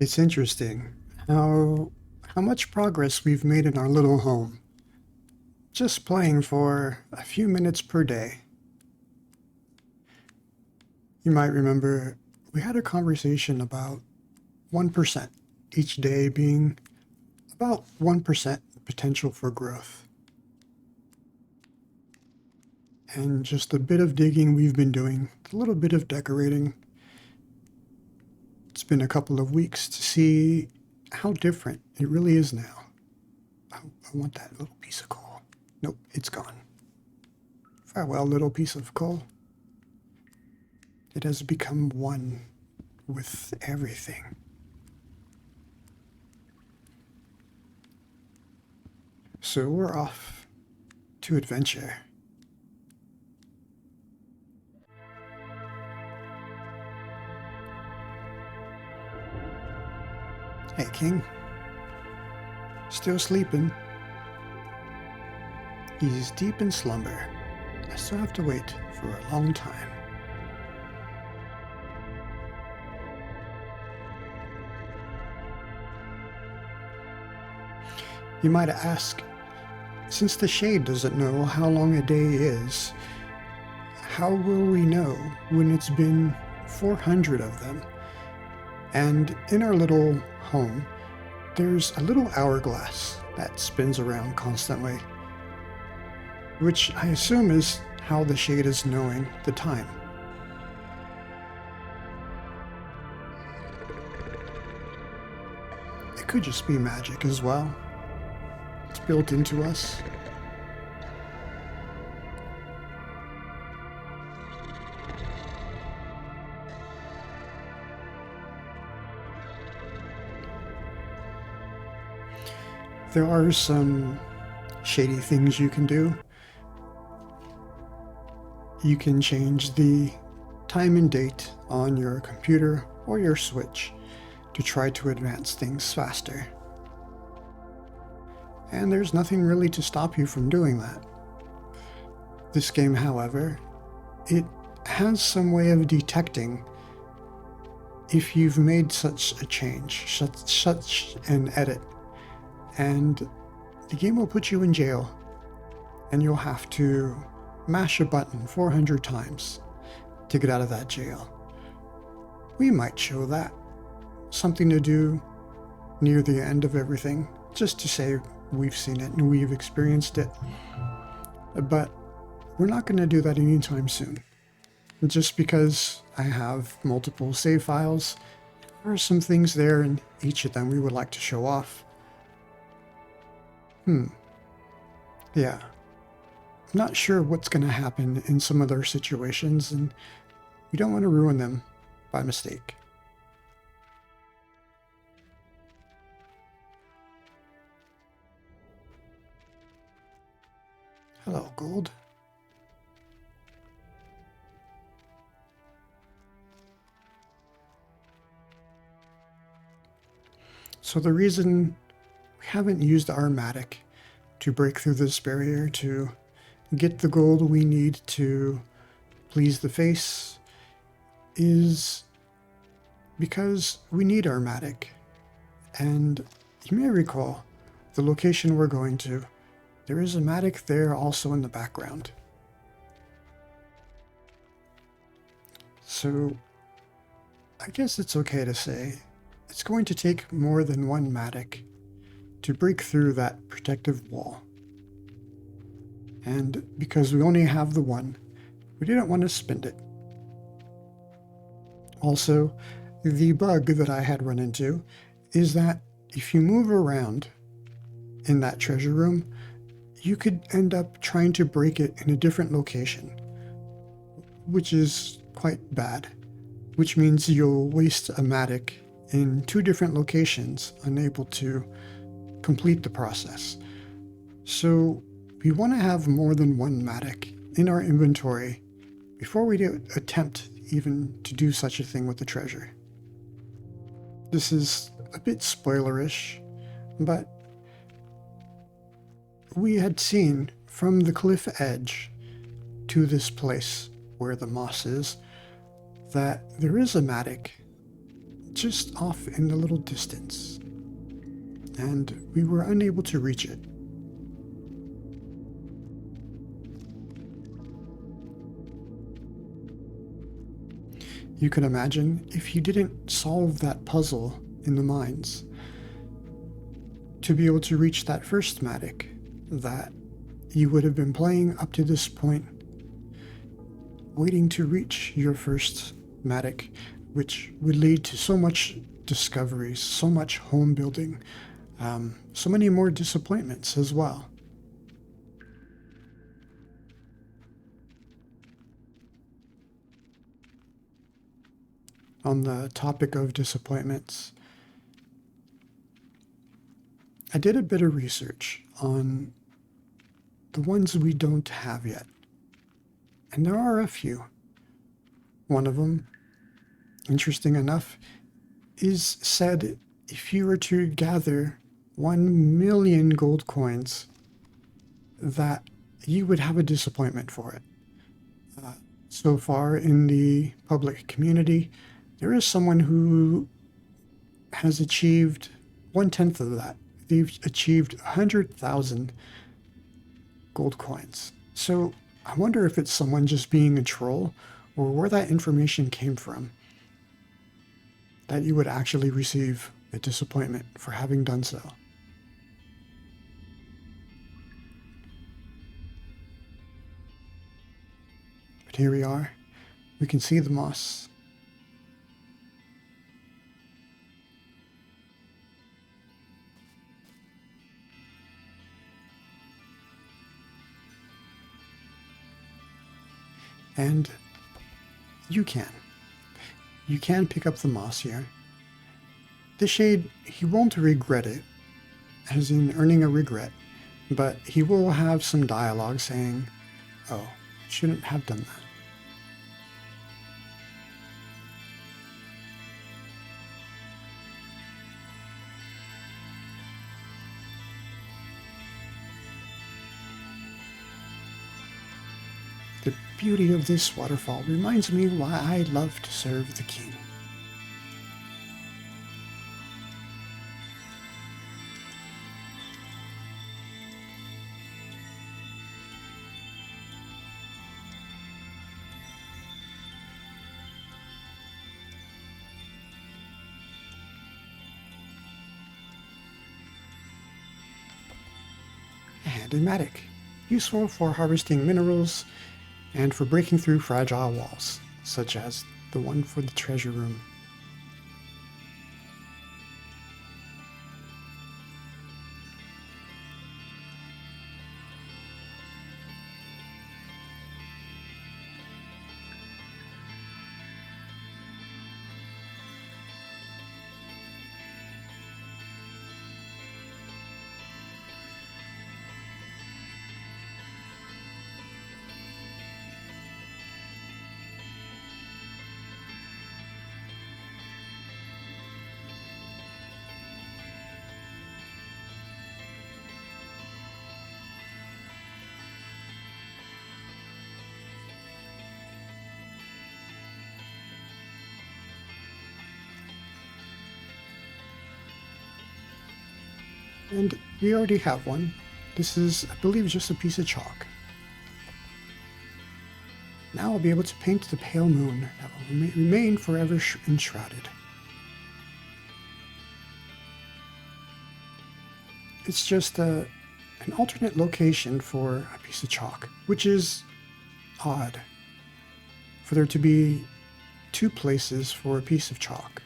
It's interesting how much progress we've made in our little home. Just playing for a few minutes per day. You might remember we had a conversation about 1%, each day being about 1% potential for growth. And just a bit of digging we've been doing, a little bit of decorating. It's been a couple of weeks to see how different it really is now. I want that little piece of coal. Nope, it's gone. Farewell, little piece of coal. It has become one with everything. So we're off to adventure. Hey, King. Still sleeping? He's deep in slumber. I still have to wait for a long time. You might ask, since the Shade doesn't know how long a day is, how will we know when it's been 400 of them? And in our little home, there's a little hourglass that spins around constantly, which I assume is how the Shade is knowing the time. It could just be magic as well. It's built into us. There are some shady things you can do. You can change the time and date on your computer or your Switch to try to advance things faster. And there's nothing really to stop you from doing that. This game, however, it has some way of detecting if you've made such a change, such an edit, and the game will put you in jail, and you'll have to mash a button 400 times to get out of that jail. We might show that. Something to do near the end of everything, just to say we've seen it and we've experienced it. But we're not going to do that anytime soon. Just because I have multiple save files, there are some things there and each of them we would like to show off. Yeah. Not sure what's going to happen in some other situations, and we don't want to ruin them by mistake. Hello, Gold. So the reason we haven't used our Matic to break through this barrier to get the gold we need to please the face is because we need our Matic. And you may recall the location we're going to. There is a Matic there also in the background. So I guess it's okay to say it's going to take more than one Matic to break through that protective wall. And because we only have the one, we didn't want to spend it. Also, the bug that I had run into is that if you move around in that treasure room, you could end up trying to break it in a different location, which is quite bad, which means you'll waste a Matic in two different locations, unable to complete the process. So we want to have more than one Matic in our inventory before we attempt even to do such a thing with the treasure. This is a bit spoilerish, but we had seen from the cliff edge to this place where the moss is that there is a Matic just off in the little distance, and we were unable to reach it. You can imagine if you didn't solve that puzzle in the mines to be able to reach that first Matic, that you would have been playing up to this point, waiting to reach your first Matic, which would lead to so much discoveries, so much home building, so many more disappointments as well. On the topic of disappointments, I did a bit of research on the ones we don't have yet, and there are a few. One of them, interesting enough, is said if you were to gather 1 million gold coins, that you would have a disappointment for it. So far in the public community, there is someone who has achieved 1/10 of that. They've achieved 100,000 gold coins. So I wonder if it's someone just being a troll, or where that information came from, that you would actually receive a disappointment for having done so. But here we are. We can see the moss. And you can. You can pick up the moss here. The Shade, he won't regret it, as in earning a regret, but he will have some dialogue saying, oh, I shouldn't have done that. The beauty of this waterfall reminds me why I love to serve the king. And a Matic, useful for harvesting minerals and for breaking through fragile walls, such as the one for the treasure room. And we already have one. This is, I believe, just a piece of chalk. Now I'll be able to paint the pale moon that will remain forever enshrouded. It's just an alternate location for a piece of chalk, which is odd for there to be two places for a piece of chalk.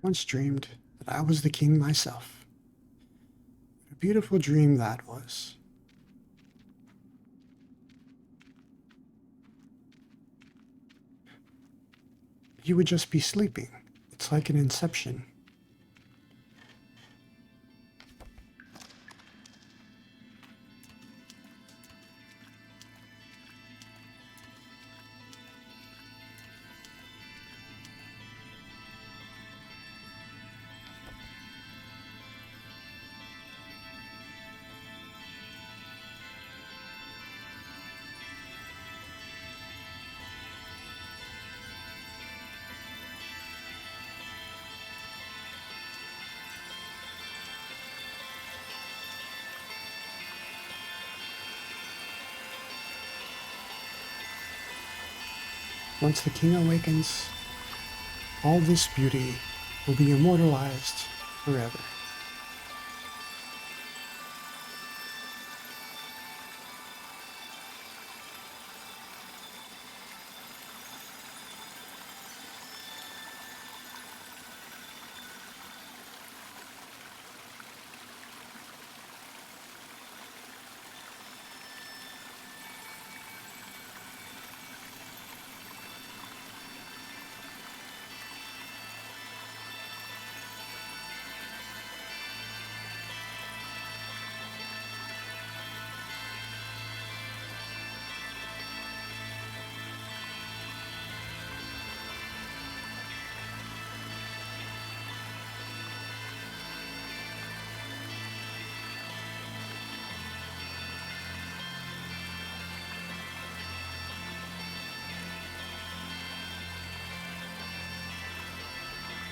once dreamed that I was the king myself. What a beautiful dream that was. You would just be sleeping. It's like an inception. Once the king awakens, all this beauty will be immortalized forever.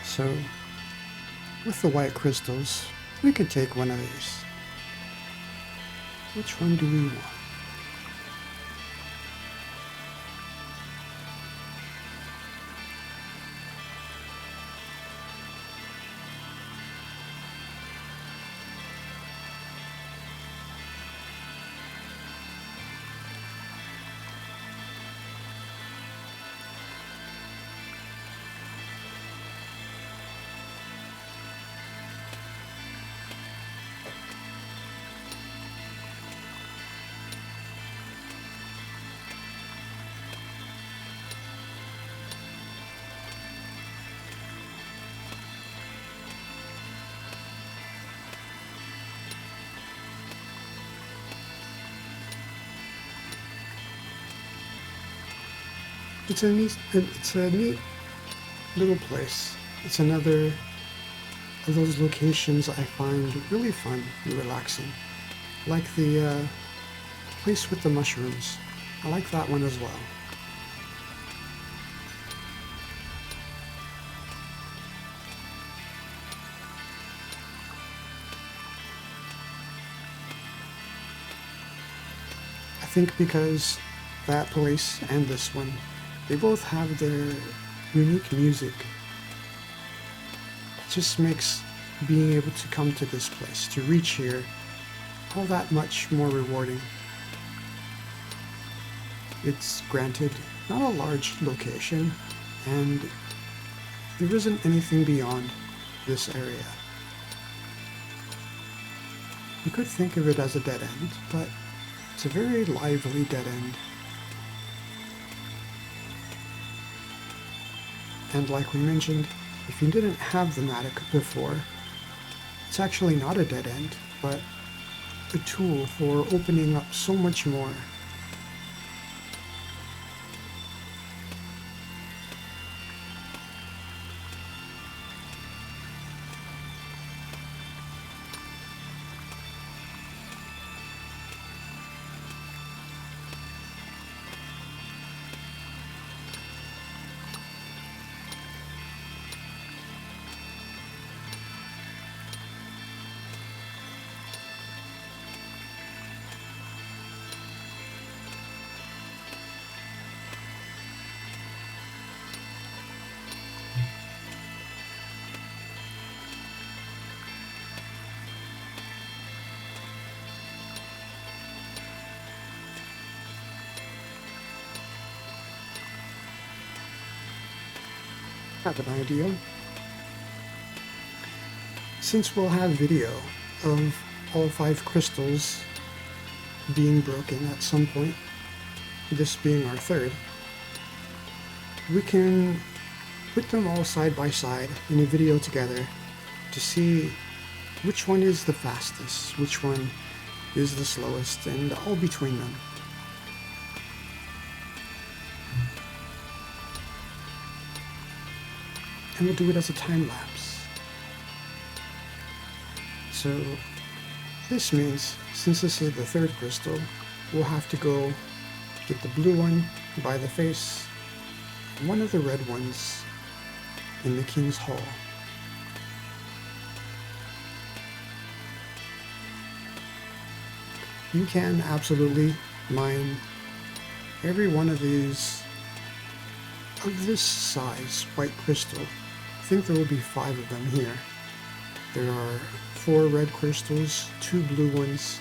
So, with the white crystals, we could take one of these. Which one do we want? It's a neat little place. It's another of those locations I find really fun and relaxing. Like the place with the mushrooms. I like that one as well. I think because that place and this one, they both have their unique music. It just makes being able to come to this place, to reach here, all that much more rewarding. It's granted not a large location, and there isn't anything beyond this area. You could think of it as a dead end, but it's a very lively dead end. And like we mentioned, if you didn't have the Matic before, it's actually not a dead end, but a tool for opening up so much more. I have an idea. since we'll have video of all 5 crystals being broken at some point, this being our third, we can put them all side by side in a video together to see which one is the fastest, which one is the slowest, and all between them. And we'll do it as a time lapse. So this means, since this is the third crystal, we'll have to go get the blue one by the face, one of the red ones in the King's Hall. You can absolutely mine every one of these of this size white crystal. I think there will be 5 of them here. There are 4 red crystals, 2 blue ones.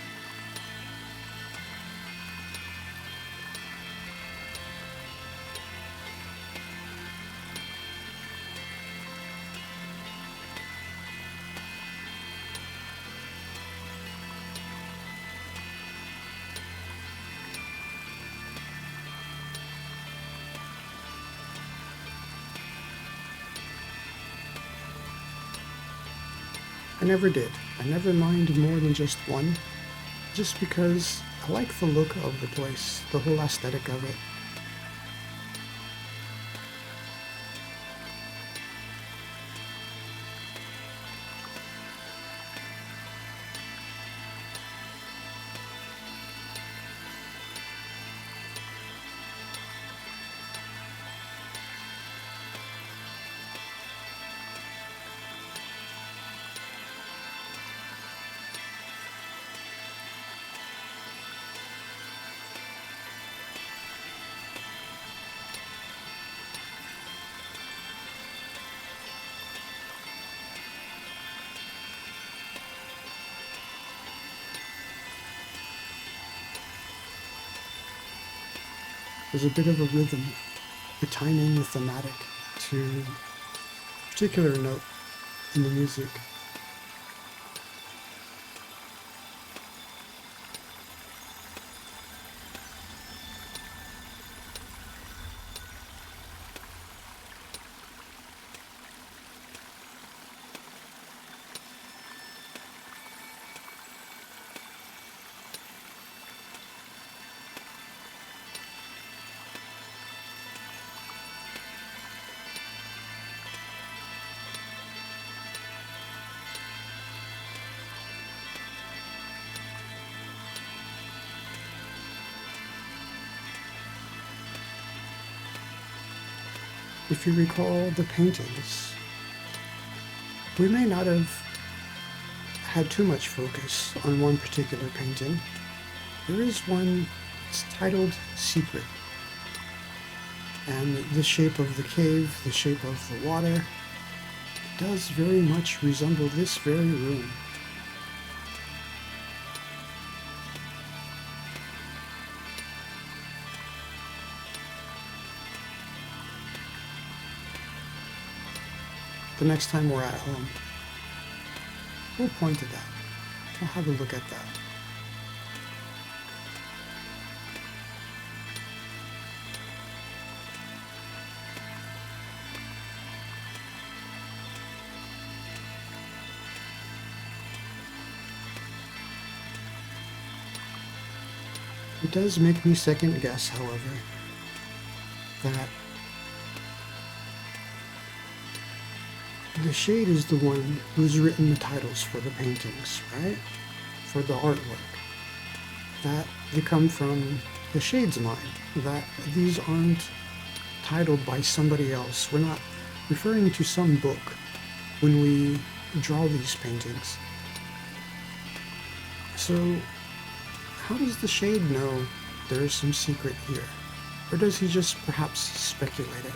I never did. I never mined more than just one, just because I like the look of the place, the whole aesthetic of it. There's a bit of a rhythm, a timing, a thematic to a particular note in the music. If you recall the paintings, we may not have had too much focus on one particular painting. There is one, it's titled Secret. And the shape of the cave, the shape of the water, does very much resemble this very room. The next time we're at home, we'll point to that. We'll have a look at that. It does make me second guess, however, that the shade is the one who's written the titles for the paintings, right? For the artwork. That they come from the shade's mind. That these aren't titled by somebody else. We're not referring to some book when we draw these paintings. So, how does the shade know there is some secret here? Or does he just perhaps speculate it?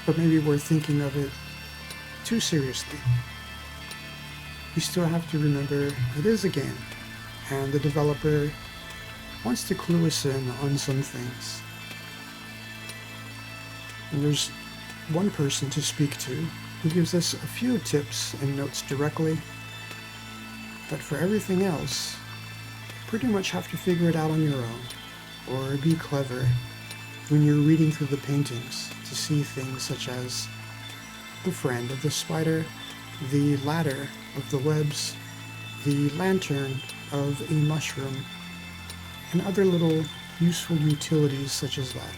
But maybe we're thinking of it too seriously. We still have to remember it is a game, and the developer wants to clue us in on some things. And there's one person to speak to who gives us a few tips and notes directly, but for everything else, you pretty much have to figure it out on your own, or be clever when you're reading through the paintings to see things such as the friend of the spider, the ladder of the webs, the lantern of a mushroom, and other little useful utilities such as that.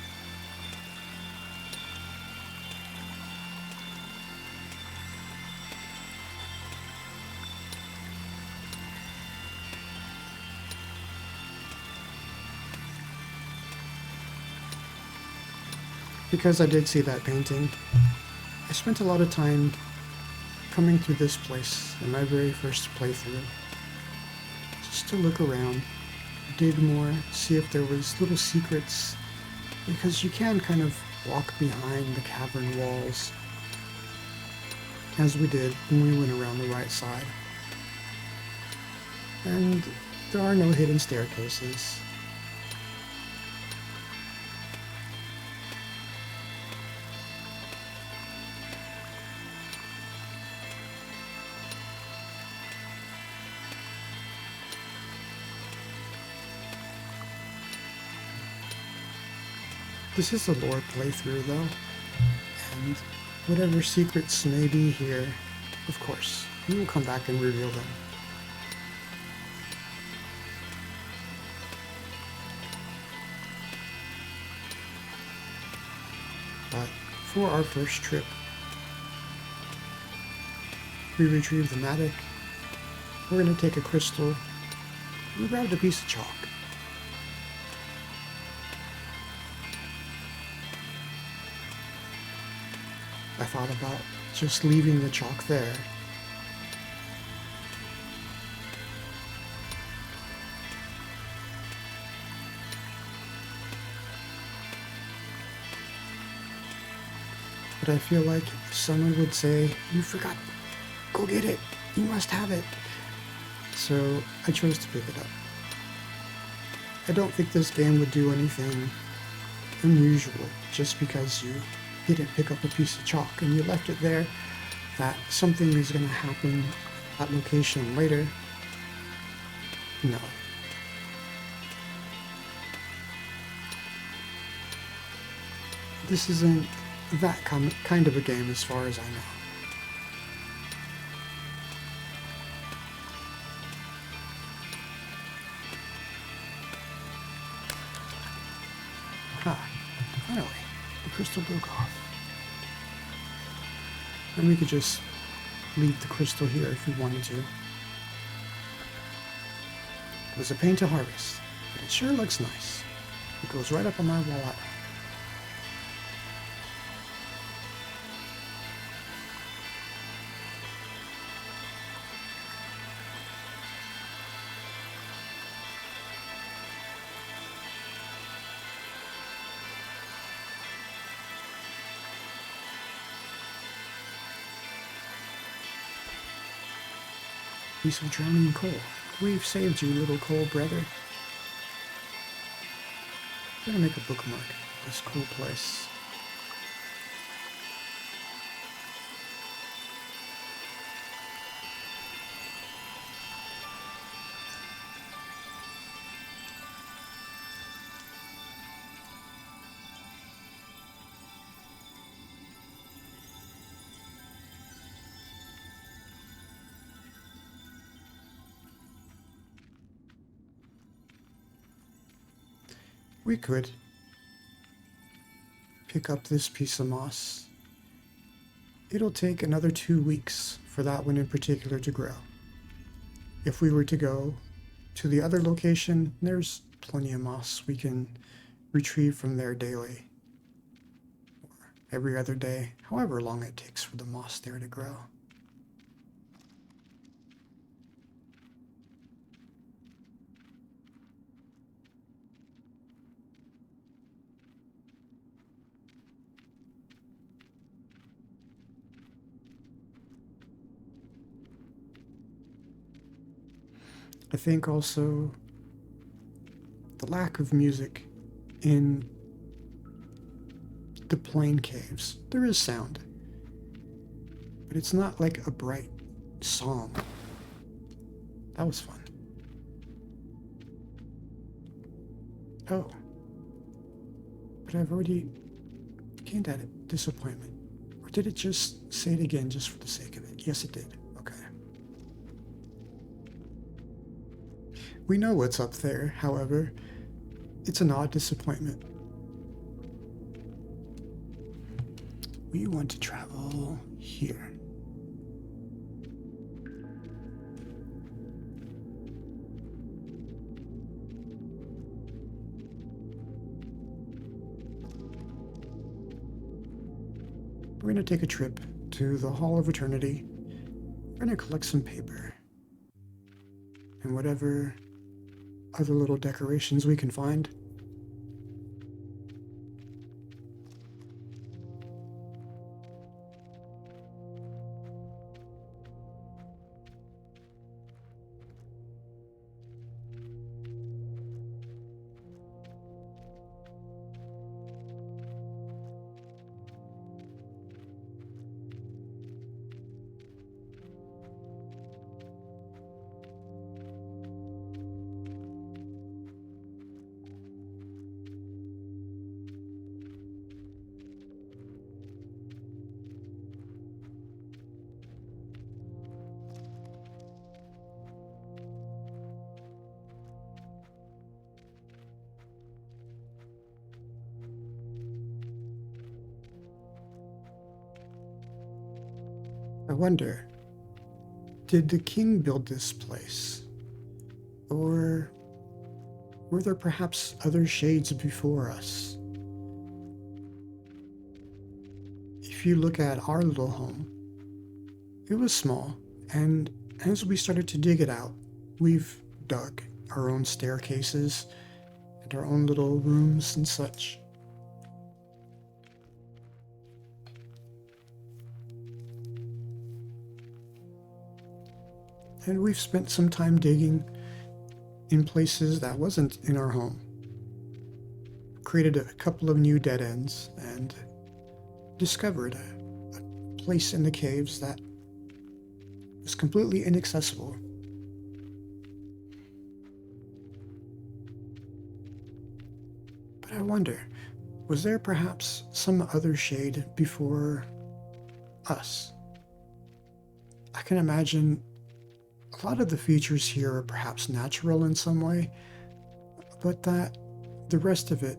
Because I did see that painting, I spent a lot of time coming through this place in my very first playthrough, just to look around, dig more, see if there was little secrets, because you can kind of walk behind the cavern walls, as we did when we went around the right side. And there are no hidden staircases. This is a lore playthrough though, and whatever secrets may be here, of course, we will come back and reveal them. But for our first trip, we retrieved the mattock, we're going to take a crystal, and we grabbed a piece of chalk. I thought about just leaving the chalk there. But I feel like if someone would say, "You forgot, go get it, you must have it." So I chose to pick it up. I don't think this game would do anything unusual just because you didn't pick up a piece of chalk and you left it there, that something is going to happen at location later. No. This isn't that kind of a game as far as I know. Aha, finally, the crystal broke off. And we could just leave the crystal here if we wanted to. It was a pain to harvest, but it sure looks nice. It goes right up on my wall at home. Piece of drowning coal. We've saved you, little coal brother. I'm gonna make a bookmark of this cool place. We could pick up this piece of moss. It'll take another 2 weeks for that one in particular to grow. If we were to go to the other location, there's plenty of moss we can retrieve from there daily, or every other day, however long it takes for the moss there to grow. I think also the lack of music in the plain caves. There is sound, but it's not like a bright song. That was fun. Oh, but I've already gained at it. Disappointment. Or did it just say it again just for the sake of it? Yes, it did. Okay. We know what's up there, however. It's an odd disappointment. We want to travel here. We're going to take a trip to the Hall of Eternity. We're going to collect some paper and whatever other little decorations we can find. I wonder, did the king build this place? Or were there perhaps other shades before us? If you look at our little home, it was small, and as we started to dig it out, we've dug our own staircases and our own little rooms and such. And we've spent some time digging in places that wasn't in our home. Created a couple of new dead ends and discovered a place in the caves that was completely inaccessible. But I wonder, was there perhaps some other shade before us? I can imagine a lot of the features here are perhaps natural in some way, but that the rest of it,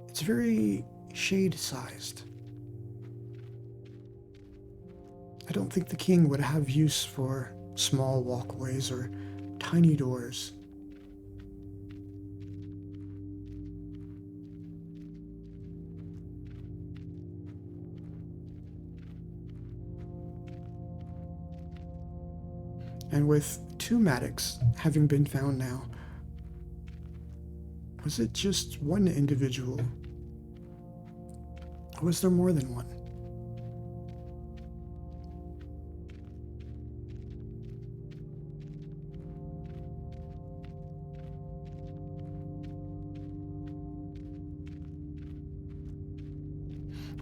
it's very shade-sized. I don't think the king would have use for small walkways or tiny doors. And with 2 Maddocks having been found now, was it just one individual? Or was there more than one?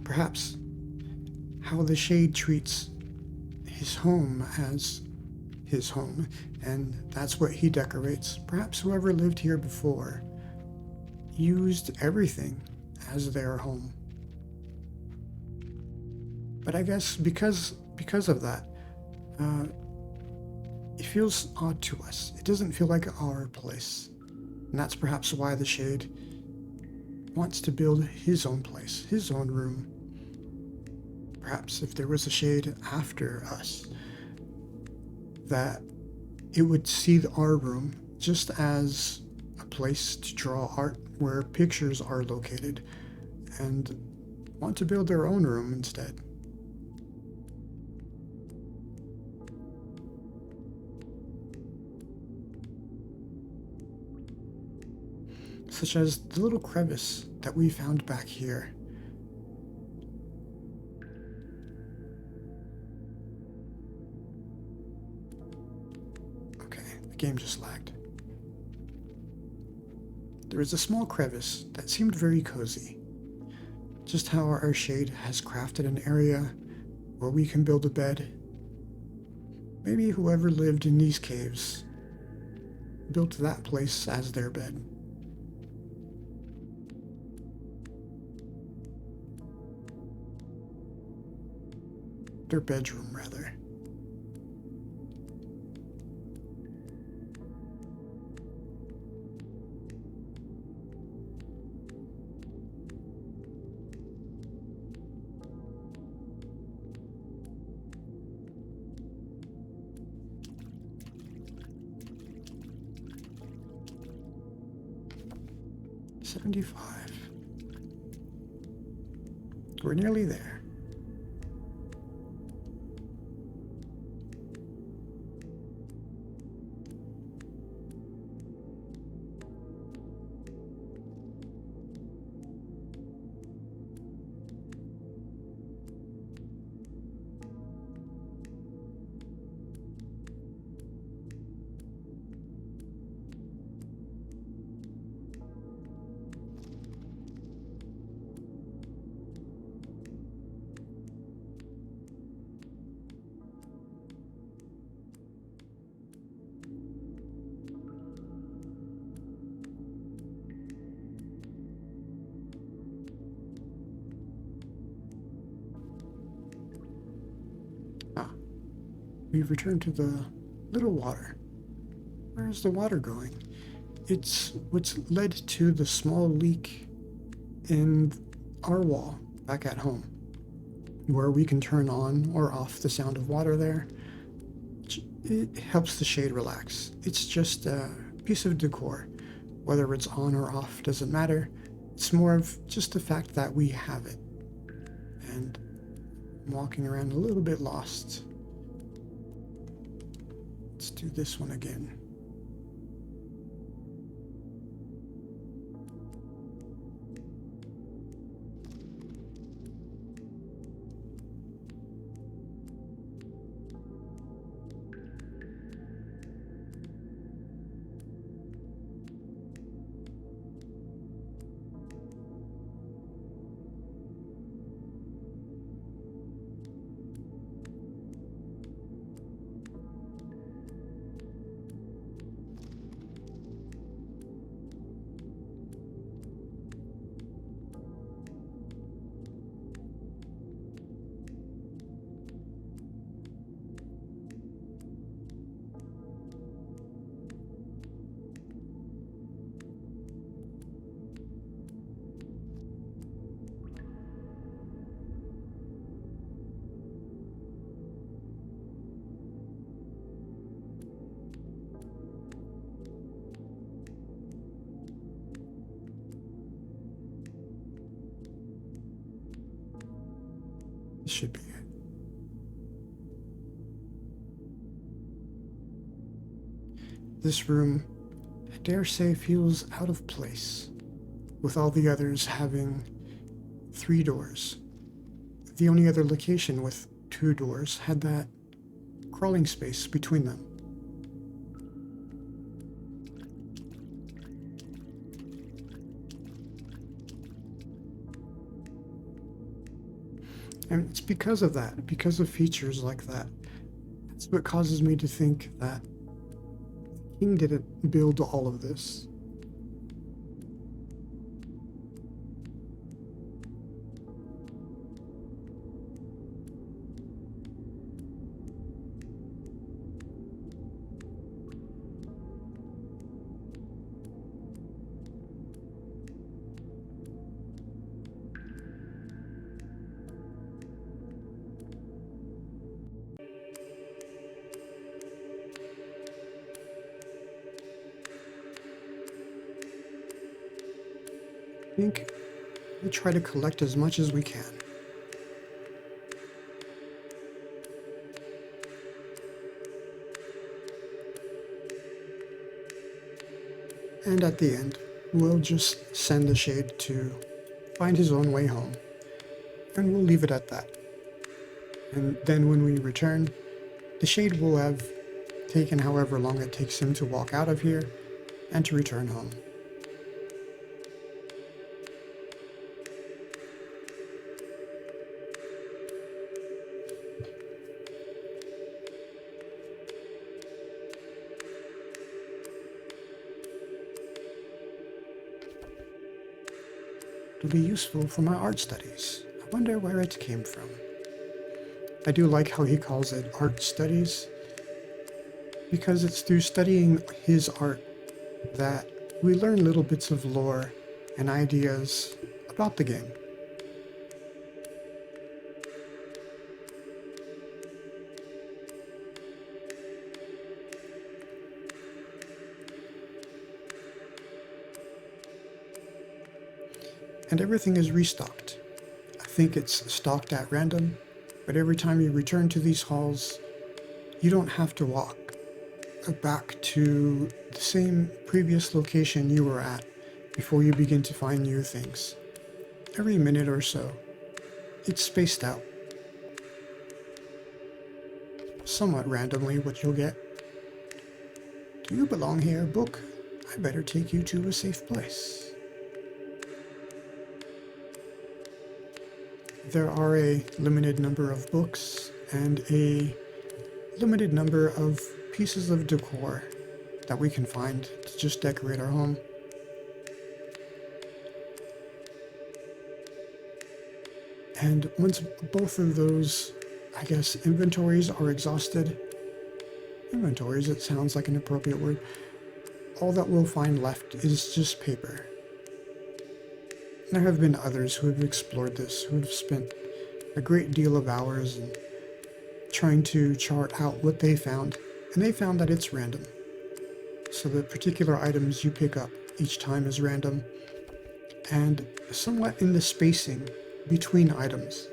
Perhaps how the shade treats his home as his home, and that's what he decorates. Perhaps whoever lived here before used everything as their home. But I guess because of that, it feels odd to us. It doesn't feel like our place. And that's perhaps why the shade wants to build his own place, his own room. Perhaps if there was a shade after us, that it would see our room just as a place to draw art where pictures are located and want to build their own room instead. Such as the little crevice that we found back here. Game just lagged. There was a small crevice that seemed very cozy, just how our shade has crafted an area where we can build a bed. Maybe whoever lived in these caves built that place as their bed. Their bedroom, rather. $75. We're nearly there. We've returned to the little water. Where is the water going? It's what's led to the small leak in our wall back at home, where we can turn on or off the sound of water there. It helps the shade relax. It's just a piece of decor. Whether it's on or off doesn't matter. It's more of just the fact that we have it. And I'm walking around a little bit lost. Let's do this one again. This should be it. This room, I dare say, feels out of place, with all the others having 3 doors. The only other location with 2 doors had that crawling space between them. And it's because of that, because of features like that. That's what causes me to think that the king didn't build all of this. I think we'll try to collect as much as we can. And at the end, we'll just send the Shade to find his own way home. And we'll leave it at that. And then when we return, the Shade will have taken however long it takes him to walk out of here and to return home. to be useful for my art studies. I wonder where it came from. I do like how he calls it art studies, because it's through studying his art that we learn little bits of lore and ideas about the game. And everything is restocked. I think it's stocked at random, but every time you return to these halls, you don't have to walk back to the same previous location you were at before you begin to find new things. Every minute or so, it's spaced out. Somewhat randomly what you'll get. Do you belong here, book? I better take you to a safe place. There are a limited number of books and a limited number of pieces of decor that we can find to just decorate our home. And once both of those, I guess, inventories are exhausted, inventories, it sounds like an appropriate word, all that we'll find left is just paper. There have been others who have explored this, who have spent a great deal of hours in trying to chart out what they found, and they found that it's random. So the particular items you pick up each time is random, and somewhat in the spacing between items.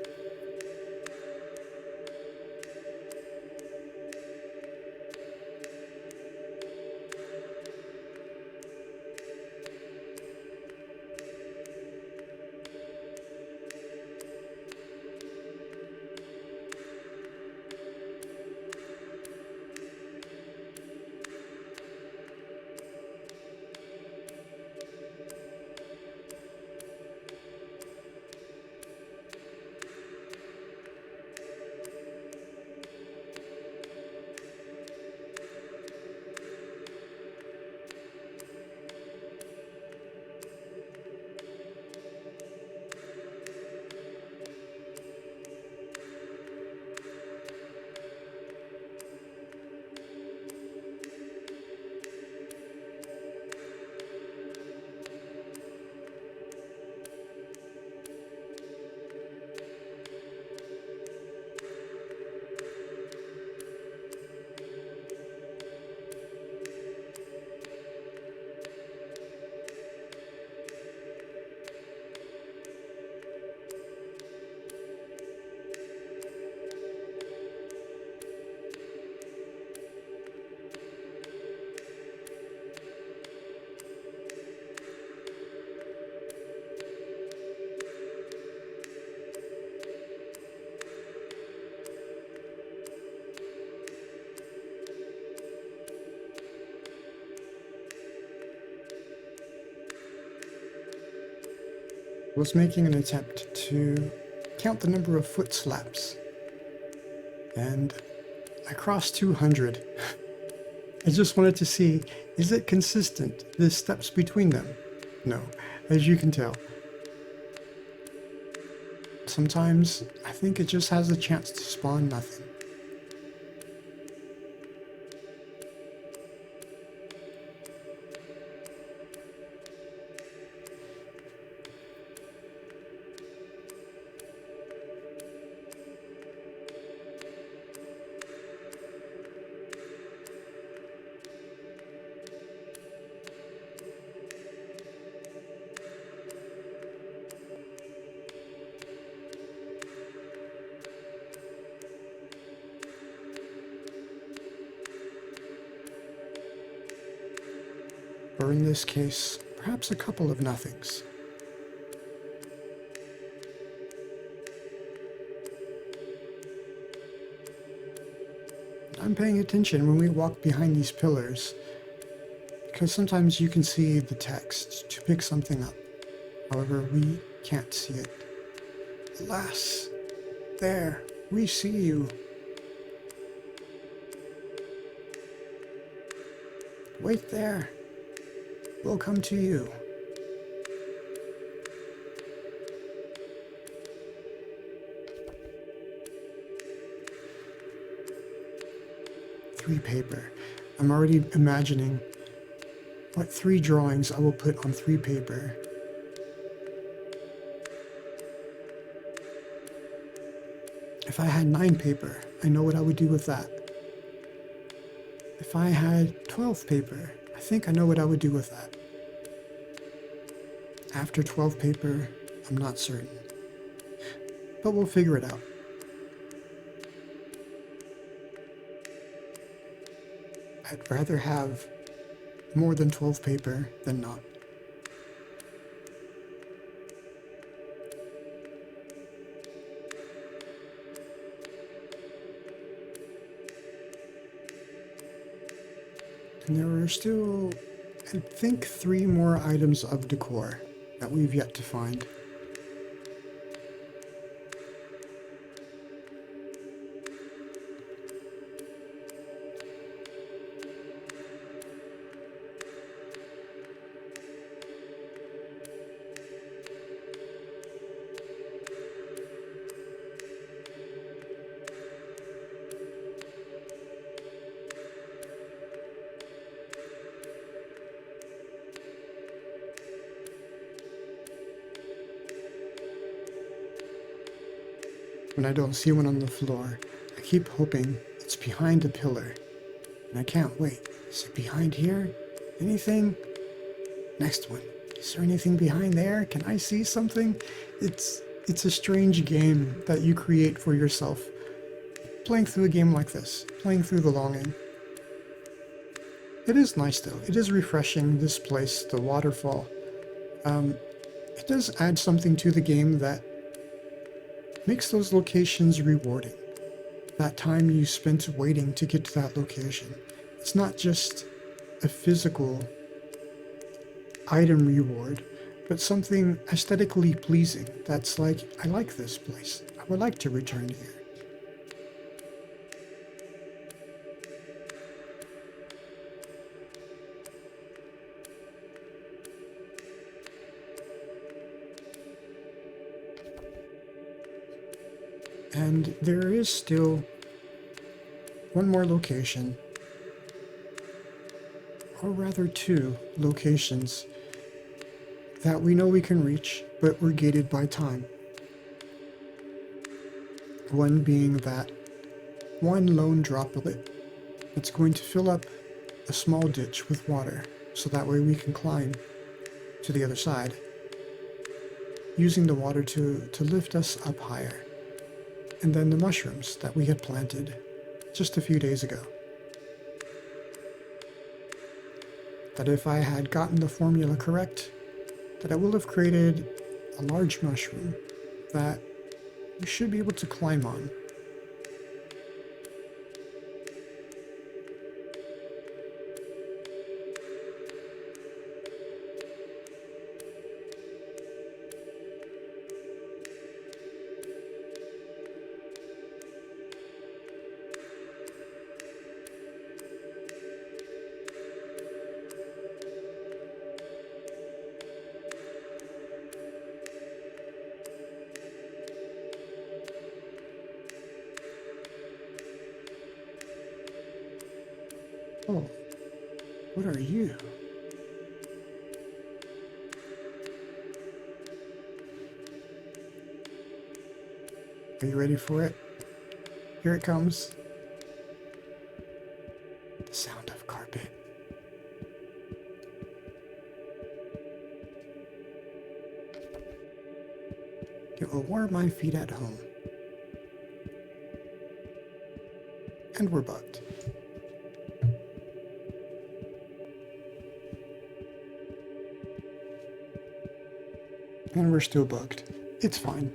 Was making an attempt to count the number of foot slaps, and I crossed 200. I just wanted to see, is it consistent, the steps between them? No, as you can tell. Sometimes I think it just has a chance to spawn nothing. Or in this case, perhaps a couple of nothings. I'm paying attention when we walk behind these pillars, because sometimes you can see the text to pick something up. However, we can't see it. Alas, there, we see you. Wait there. We'll come to you. 3 paper. I'm already imagining what 3 drawings I will put on 3 paper. If I had 9 paper, I know what I would do with that. If I had 12 paper, I think I know what I would do with that. After 12 paper, I'm not certain. But we'll figure it out. I'd rather have more than 12 paper than not. And there are still, I think, 3 more items of decor that we've yet to find. When I don't see one on the floor, I keep hoping it's behind a pillar. And I can't wait. Is it behind here? Anything? Next one. Is there anything behind there? Can I see something? It's a strange game that you create for yourself. Playing through a game like this. Playing through the longing. It is nice though. It is refreshing, this place, the waterfall. It does add something to the game that makes those locations rewarding. That time you spent waiting to get to that location. It's not just a physical item reward, but something aesthetically pleasing that's like, I like this place. I would like to return here. And there is still one more location, or rather 2 locations that we know we can reach, but we're gated by time. One being that one lone droplet that's going to fill up a small ditch with water, so that way we can climb to the other side, using the water to lift us up higher. And then the mushrooms that we had planted just a few days ago. That if I had gotten the formula correct, that I will have created a large mushroom that we should be able to climb on. Oh, what are you? Are you ready for it? Here it comes. The sound of carpet. It will warm my feet at home. And we're bugged. And we're still bugged. It's fine.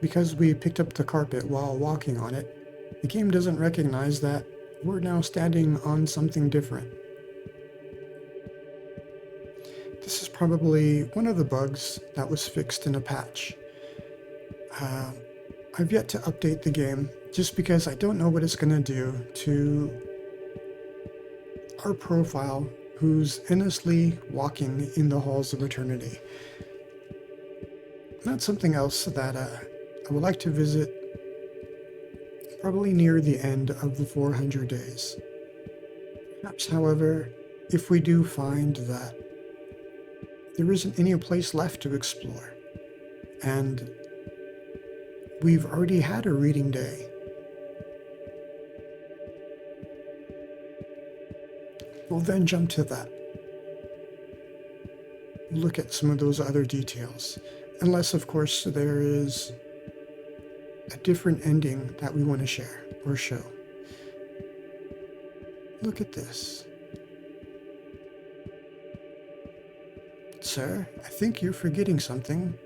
Because we picked up the carpet while walking on it, the game doesn't recognize that we're now standing on something different. This is probably one of the bugs that was fixed in a patch. I've yet to update the game just because I don't know what it's going to do to our profile who's endlessly walking in the halls of eternity. That's something else that I would like to visit probably near the end of the 400 days. Perhaps, however, if we do find that there isn't any place left to explore, and we've already had a reading day, we'll then jump to that. Look at some of those other details, unless, of course, there is a different ending that we want to share or show. Look at this. Sir, I think you're forgetting something.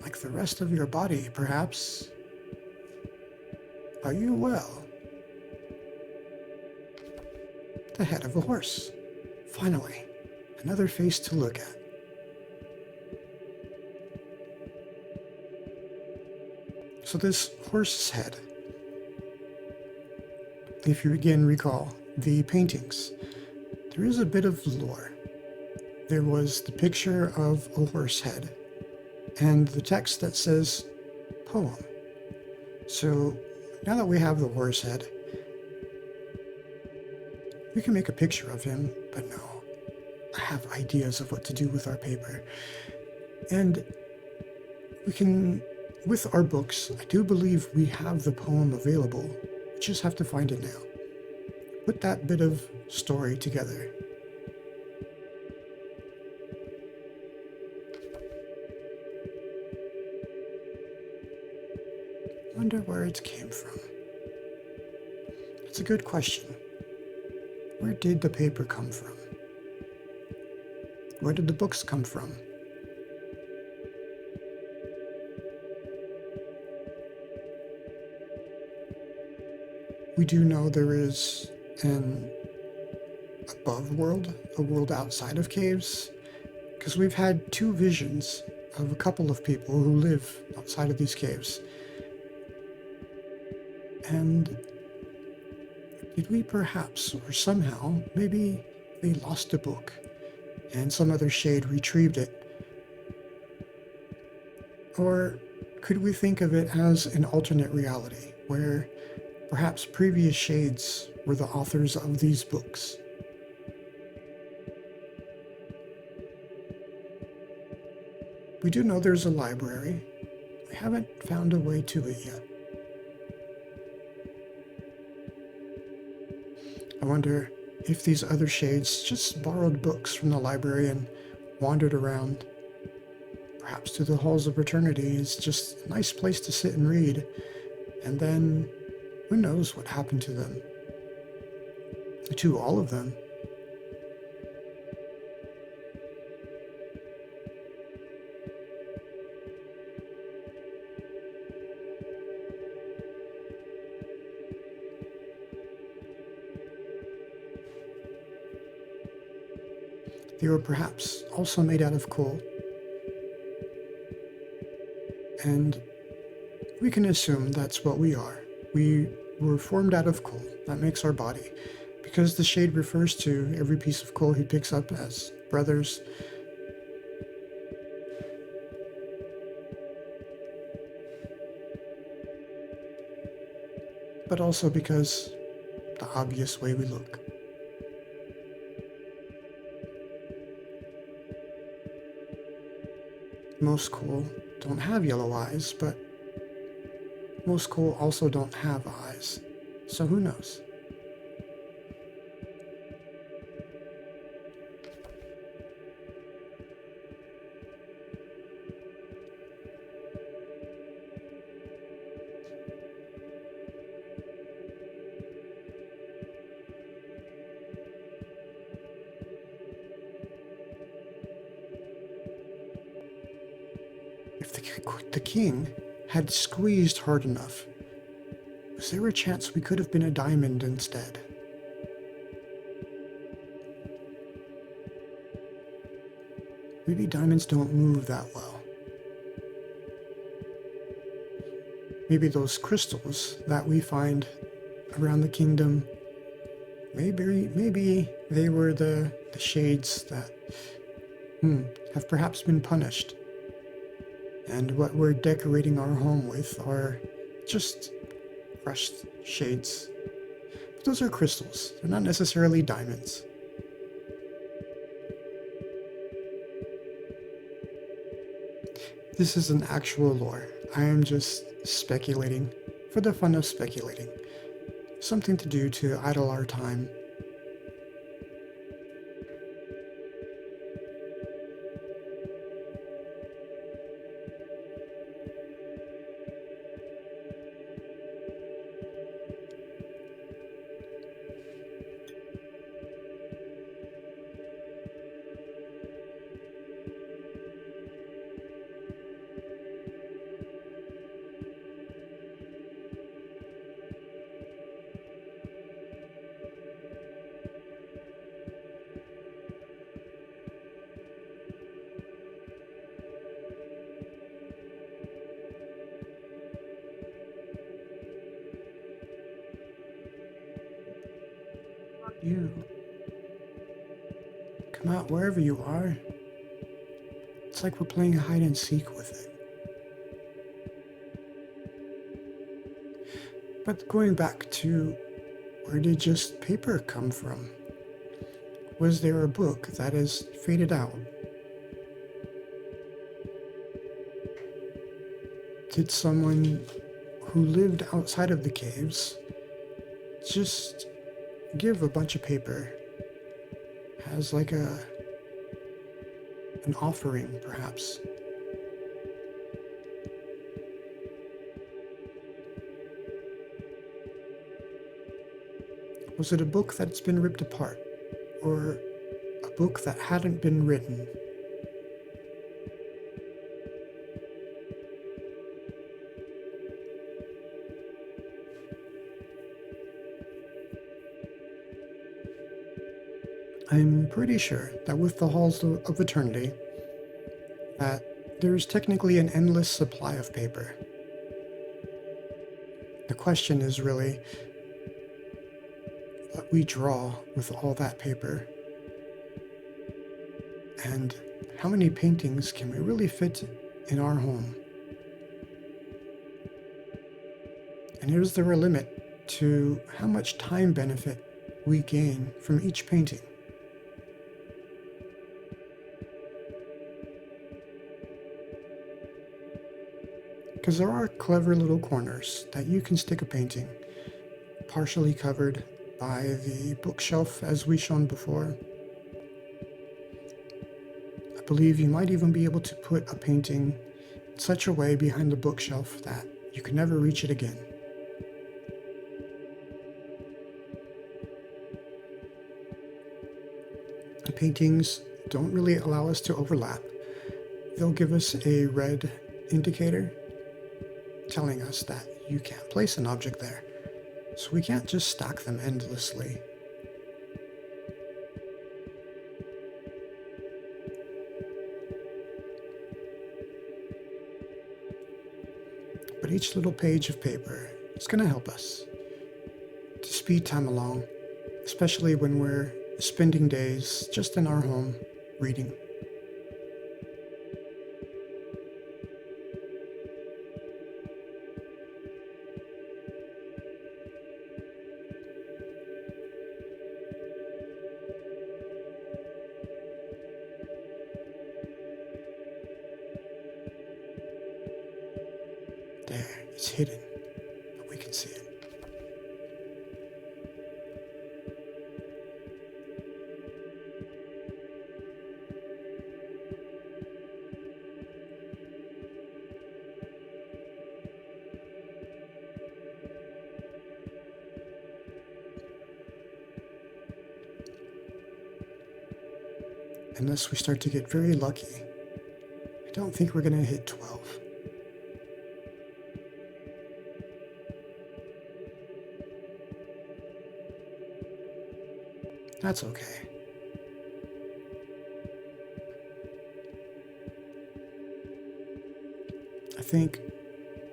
Like the rest of your body, perhaps. Are you well? The head of a horse. Finally, another face to look at. So this horse's head, if you again recall the paintings, there is a bit of lore. There was the picture of a horse head and the text that says poem. So now that we have the horse head, we can make a picture of him, but no, I have ideas of what to do with our paper. And we can, with our books, I do believe we have the poem available. We just have to find it now. Put that bit of story together. Wonder where it came from. It's a good question. Where did the paper come from? Where did the books come from? We do know there is an above world, a world outside of caves, because we've had two visions of a couple of people who live outside of these caves. And did we perhaps, or somehow, maybe they lost a book and some other shade retrieved it? Or could we think of it as an alternate reality where perhaps previous shades were the authors of these books? We do know there's a library. We haven't found a way to it yet. I wonder if these other shades just borrowed books from the library and wandered around. Perhaps to the halls of eternity is just a nice place to sit and read, and then who knows what happened to them? To all of them. They were perhaps also made out of coal. And we can assume that's what we are. We were formed out of coal. That makes our body. Because the shade refers to every piece of coal he picks up as brothers. But also because the obvious way we look. Most coal don't have yellow eyes, but most coal also don't have eyes. So who knows? If the king had squeezed hard enough, was there a chance we could have been a diamond instead? Maybe diamonds don't move that well. Maybe those crystals that we find around the kingdom, maybe they were the shades that have perhaps been punished. And what we're decorating our home with are just crushed shades. But those are crystals, they're not necessarily diamonds. This is an actual lore. I am just speculating for the fun of speculating. Something to do to idle our time. You. Come out wherever you are. It's like we're playing hide and seek with it. But going back to where did just paper come from? Was there a book that is faded out? Did someone who lived outside of the caves just give a bunch of paper as like an offering, perhaps? Was it a book that's been ripped apart? Or a book that hadn't been written? I'm pretty sure that with the Halls of Eternity, that there's technically an endless supply of paper. The question is really what we draw with all that paper, and how many paintings can we really fit in our home? And is there a limit to how much time benefit we gain from each painting? Because there are clever little corners that you can stick a painting, partially covered by the bookshelf as we shown before. I believe you might even be able to put a painting in such a way behind the bookshelf that you can never reach it again. The paintings don't really allow us to overlap. They'll give us a red indicator telling us that you can't place an object there. So we can't just stack them endlessly. But each little page of paper is going to help us to speed time along, especially when we're spending days just in our home reading. There, it's hidden, but we can see it. Unless we start to get very lucky, I don't think we're going to hit 12. That's okay. I think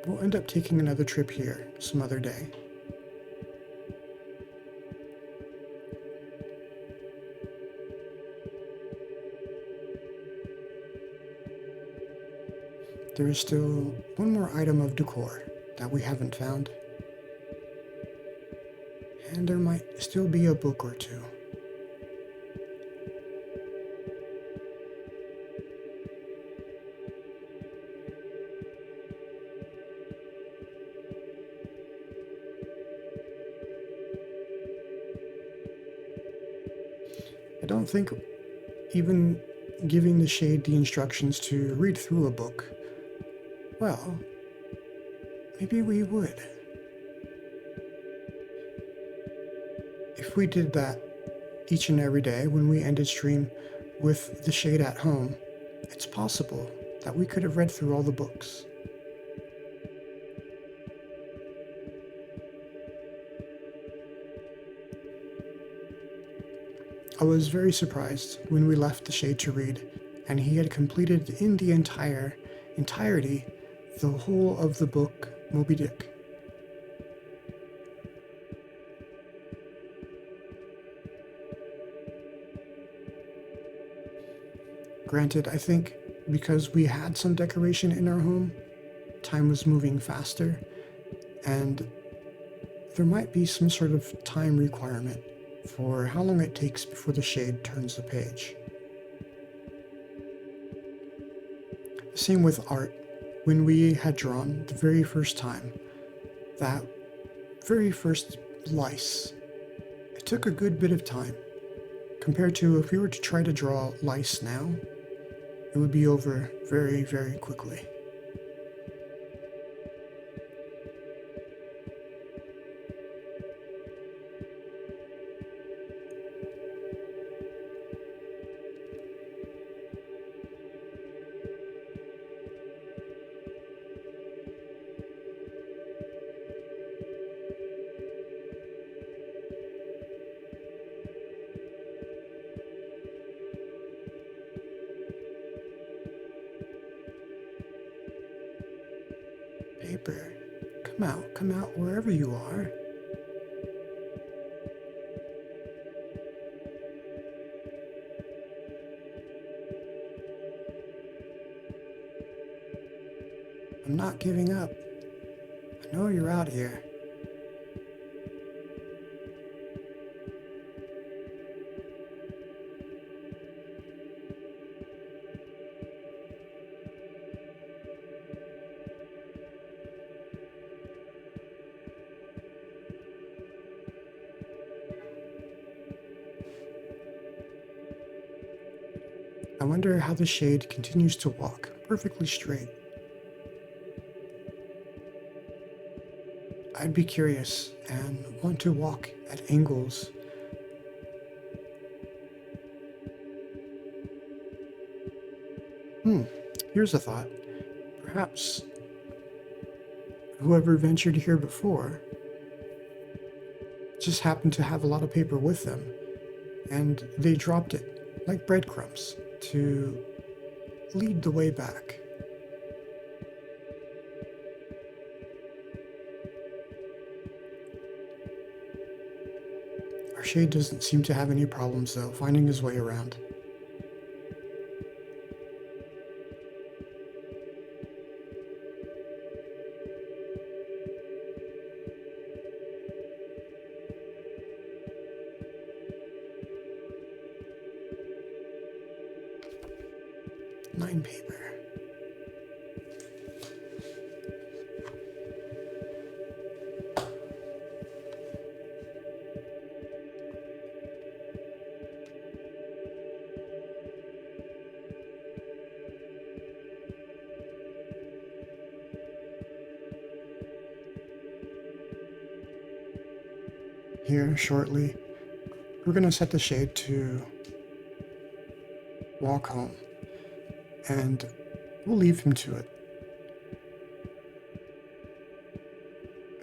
we'll end up taking another trip here some other day. there is still one more item of decor that we haven't found. And there might still be a book or two. I don't think even giving the shade the instructions to read through a book, well, maybe we would. If we did that each and every day when we ended stream with the shade at home, it's possible that we could have read through all the books. I was very surprised when we left the shade to read, and he had completed in the entirety the whole of the book Moby Dick. Granted, I think because we had some decoration in our home, time was moving faster, and there might be some sort of time requirement for how long it takes before the shade turns the page. Same with art. When we had drawn the very first time, that very first lice, it took a good bit of time. Compared to if we were to try to draw lice now, it would be over very, very quickly. Paper, come out wherever you are. I'm not giving up. I know you're out here. I wonder how the shade continues to walk perfectly straight. I'd be curious and want to walk at angles. Here's a thought. Perhaps whoever ventured here before just happened to have a lot of paper with them, and they dropped it like breadcrumbs to lead the way back. Our shade doesn't seem to have any problems, though, finding his way around. Line paper. Here shortly, we're going to set the shade to walk home, and we'll leave him to it.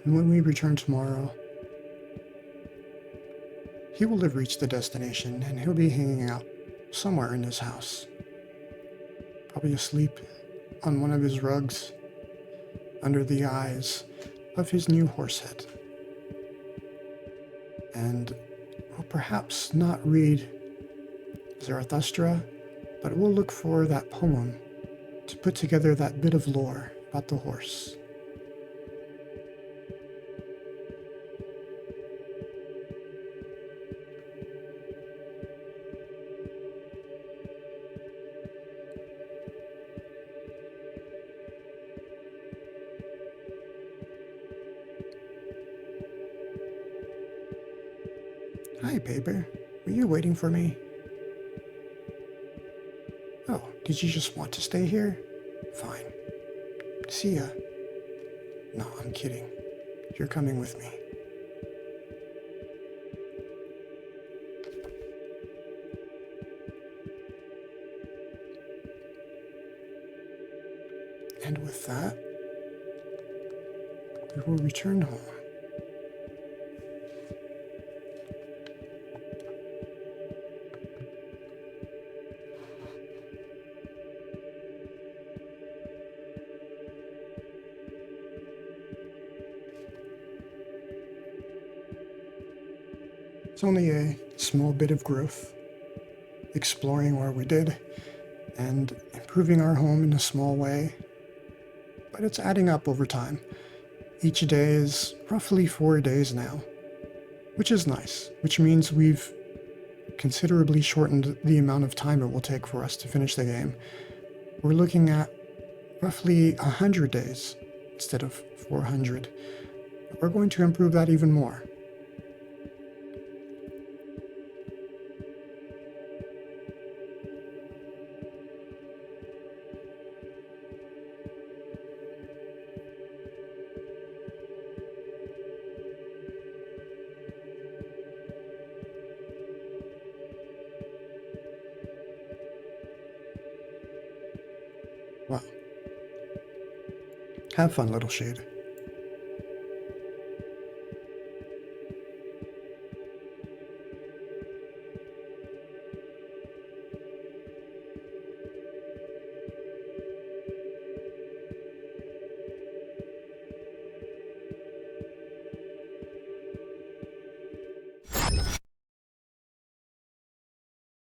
And when we return tomorrow, he will have reached the destination, and he'll be hanging out somewhere in his house. Probably asleep on one of his rugs under the eyes of his new horse head. And will perhaps not read Zarathustra, but we'll look for that poem to put together that bit of lore about the horse. Hi, Paper. Were you waiting for me? Oh, did you just want to stay here? Fine. See ya. No, I'm kidding. You're coming with me. And with that, we will return home. It's only a small bit of growth, exploring where we did, and improving our home in a small way, but it's adding up over time. Each day is roughly 4 days now, which is nice, which means we've considerably shortened the amount of time it will take for us to finish the game. We're looking at roughly 100 days instead of 400. We're going to improve that even more. Well, have fun, little shade.